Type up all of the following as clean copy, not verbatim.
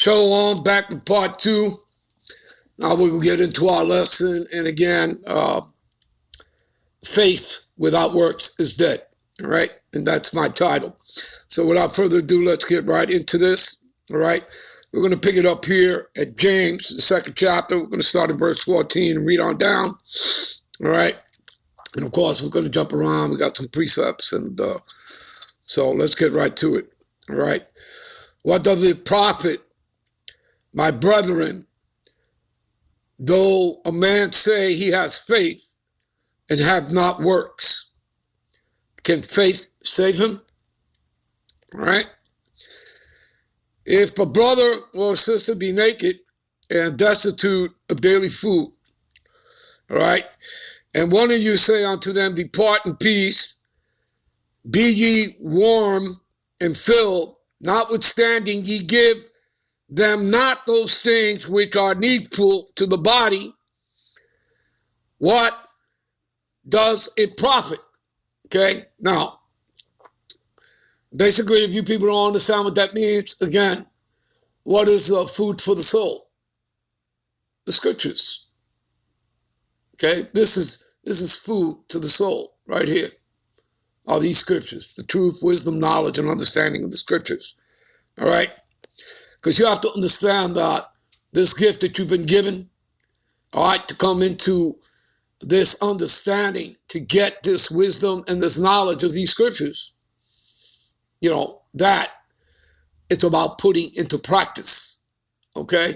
Shalom, back to part 2. Now we will get into our lesson. And again, faith without works is dead. All right. And that's my title. So without further ado, let's get right into this. All right. We're going to pick it up here at James, the 2nd chapter. We're going to start at verse 14 and read on down. All right. And of course, we're going to jump around. We got some precepts. And so let's get right to it. All right. What does it profit, my brethren, though a man say he has faith and have not works? Can faith save him? All right. If a brother or sister be naked and destitute of daily food, all right, and one of you say unto them, depart in peace, be ye warm and filled, notwithstanding ye give them not those things which are needful to the body, what does it profit? Okay, now, basically, if you people don't understand what that means, again, what is food for the soul? The scriptures. Okay, this is food to the soul right here. Are these scriptures, the truth, wisdom, knowledge, and understanding of the scriptures. All right? Because you have to understand that this gift that you've been given, all right, to come into this understanding, to get this wisdom and this knowledge of these scriptures, you know, that it's about putting into practice, okay?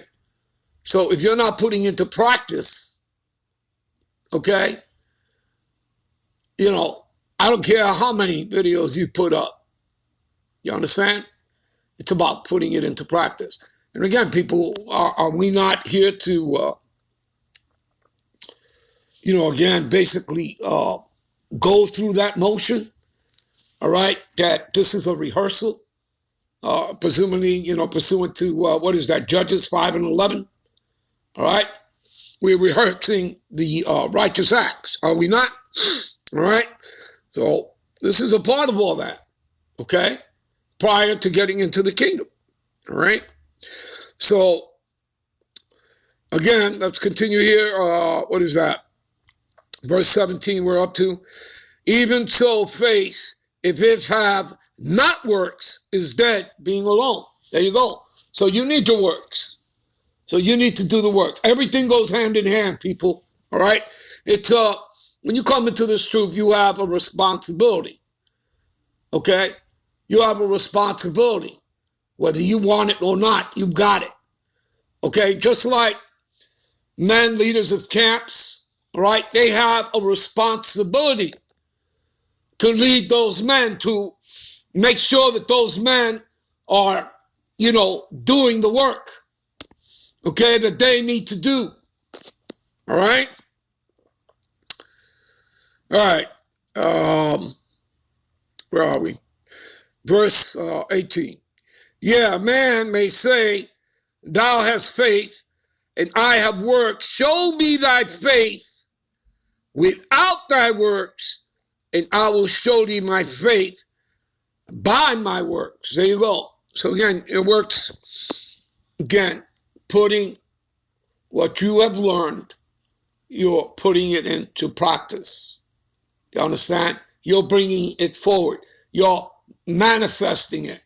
So if you're not putting into practice, okay, you know, I don't care how many videos you put up. You understand? It's about putting it into practice. And again, people, are we not here to, you know, again, basically go through that motion, all right, that this is a rehearsal, presumably, you know, pursuant to, what is that, Judges 5 and 11, all right? We're rehearsing the righteous acts, are we not? All right? So this is a part of all that, okay? Prior to getting into the kingdom, all right? So, again, let's continue here. What is that? Verse 17 we're up to. Even so faith, if it have not works, is dead, being alone. There you go. So you need your works. So you need to do the works. Everything goes hand in hand, people, all right? It's, when you come into this truth, you have a responsibility, okay? You have a responsibility. Whether you want it or not, you got it. Okay, just like men, leaders of camps, all right, they have a responsibility to lead those men, to make sure that those men are, you know, doing the work, okay, that they need to do. All right? All right. Where are we? Verse 18. Yeah, a man may say, thou hast faith, and I have works. Show me thy faith without thy works, and I will show thee my faith by my works. There you go. So again, it works, again, putting what you have learned, you're putting it into practice. You understand? You're bringing it forward. You're manifesting it.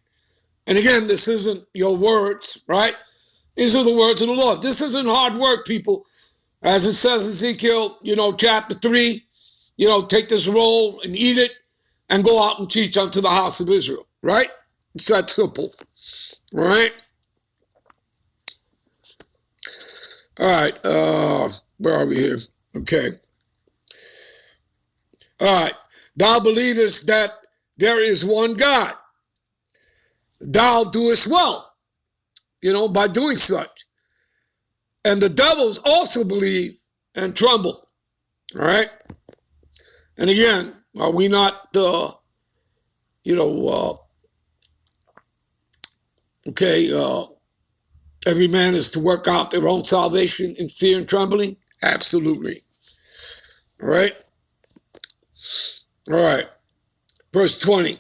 And again, this isn't your words, right? These are the words of the Lord. This isn't hard work, people. As it says in Ezekiel, you know, chapter 3, you know, take this roll and eat it and go out and teach unto the house of Israel, right? It's that simple, all right? All right, where are we here? Okay. All right. Thou believest that there is one God. Thou doest well, you know, by doing such. And the devils also believe and tremble, all right? And again, are we not, you know, okay, every man is to work out their own salvation in fear and trembling? Absolutely. All right? All right. Verse 20.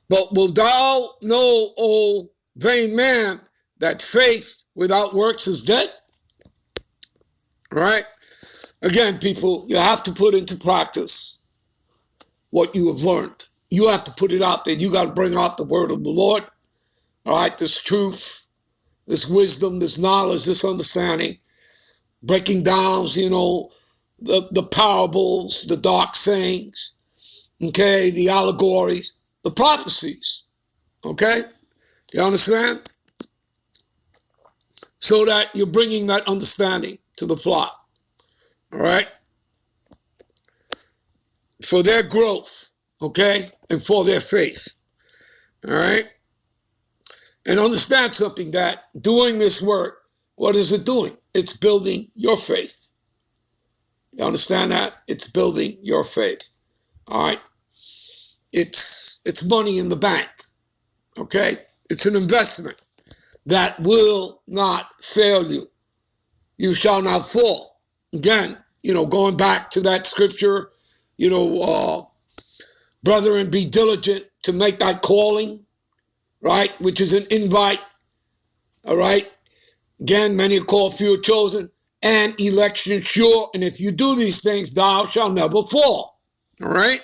But wilt thou know, O vain man, that faith without works is dead. All right? Again, people, you have to put into practice what you have learned. You have to put it out there. You got to bring out the word of the Lord. All right? This truth, this wisdom, this knowledge, this understanding, breaking down, the parables, the dark sayings, okay, the allegories, the prophecies, okay? You understand? So that you're bringing that understanding to the flock, all right? For their growth, okay, and for their faith, all right? And understand something, that doing this work, what is it doing? It's building your faith. You understand that? It's building your faith, all right? It's money in the bank, okay? It's an investment that will not fail you. You shall not fall. Again, going back to that scripture, brethren, be diligent to make thy calling, right? Which is an invite, all right? Again, many are called, few are chosen, and election sure. And if you do these things, thou shalt never fall, all right?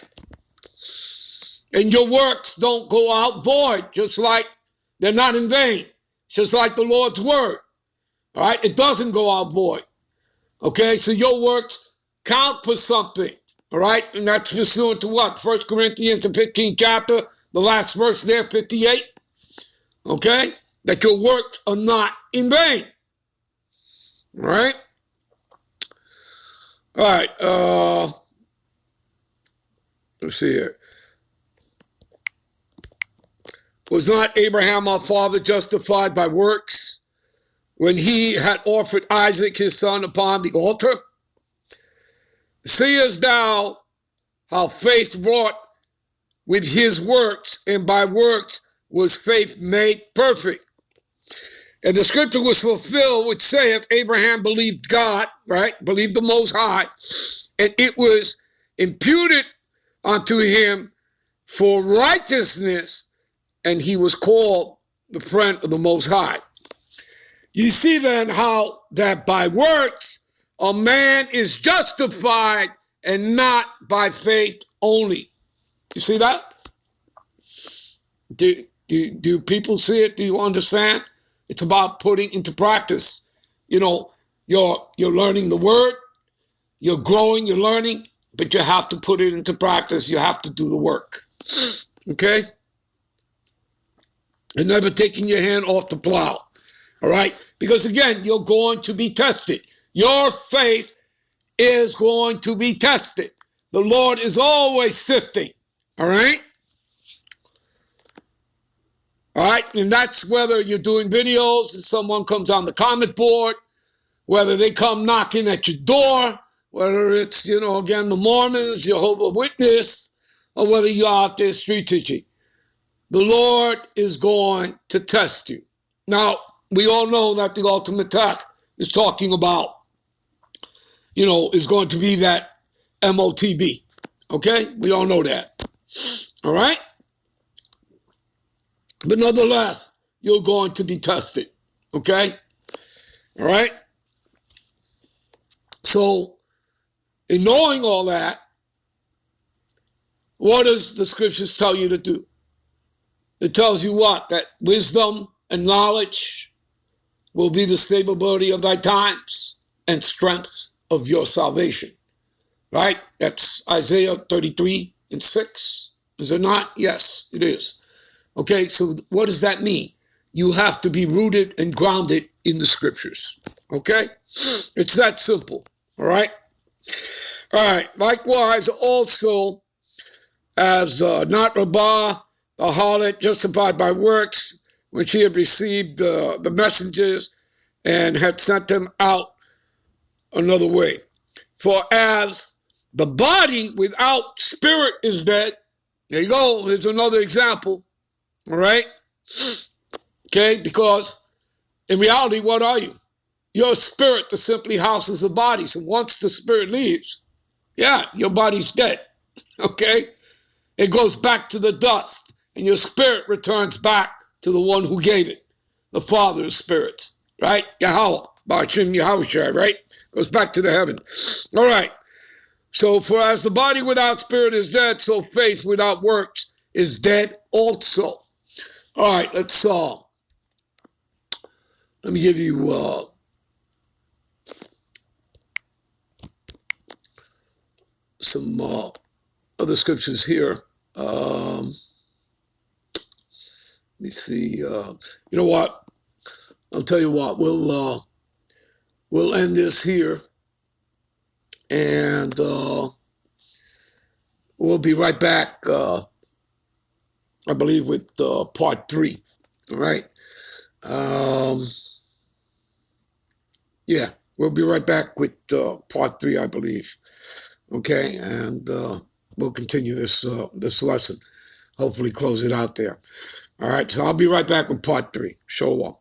And your works don't go out void, just like they're not in vain, just like the Lord's word, all right? It doesn't go out void, okay? So your works count for something, all right? And that's pursuant to what? 1 Corinthians, the 15th chapter, the last verse there, 58, okay? That your works are not in vain, all right? All right, let's see here. Was not Abraham our father justified by works when he had offered Isaac his son upon the altar? Seest thou how faith wrought with his works, and by works was faith made perfect? And the scripture was fulfilled, which saith, Abraham believed God, right? Believed the Most High, and it was imputed unto him for righteousness, and he was called the friend of the Most High. You see then how that by works a man is justified and not by faith only. You see that? Do people see it? Do you understand? It's about putting into practice. You're learning the word, you're growing, you're learning, but you have to put it into practice. You have to do the work. Okay? And never taking your hand off the plow. All right? Because again, you're going to be tested. Your faith is going to be tested. The Lord is always sifting. All right? All right? And that's whether you're doing videos and someone comes on the comment board, whether they come knocking at your door, whether it's, again, the Mormons, Jehovah's Witness, or whether you're out there street teaching. The Lord is going to test you. Now, we all know that the ultimate test is talking about, is going to be that MOTB. Okay? We all know that. All right? But nonetheless, you're going to be tested. Okay? All right? So, in knowing all that, what does the scriptures tell you to do? It tells you what? That wisdom and knowledge will be the stability of thy times and strength of your salvation. Right? That's Isaiah 33:6. Is it not? Yes, it is. Okay, so what does that mean? You have to be rooted and grounded in the scriptures. Okay? It's that simple. All right? All right. Likewise, also, as not Rabbah, the harlot, justified by works, when she had received the messengers and had sent them out another way. For as the body without spirit is dead, there you go, here's another example, all right? Okay, because in reality, what are you? You're a spirit that simply houses a body. So once the spirit leaves, yeah, your body's dead, okay? It goes back to the dust, and your spirit returns back to the one who gave it. the Father of spirits, right? Yahweh, Ba'ashim Yahushua, right? Goes back to the heaven. All right. So, for as the body without spirit is dead, so faith without works is dead also. All right, let me give you some other scriptures here. Let me see. You know what? I'll tell you what. We'll end this here, and we'll be right back. I believe with part 3. All right. Yeah, we'll be right back with part 3, I believe. Okay, and we'll continue this lesson. Hopefully, close it out there. All right, so I'll be right back with part 3. Shalom.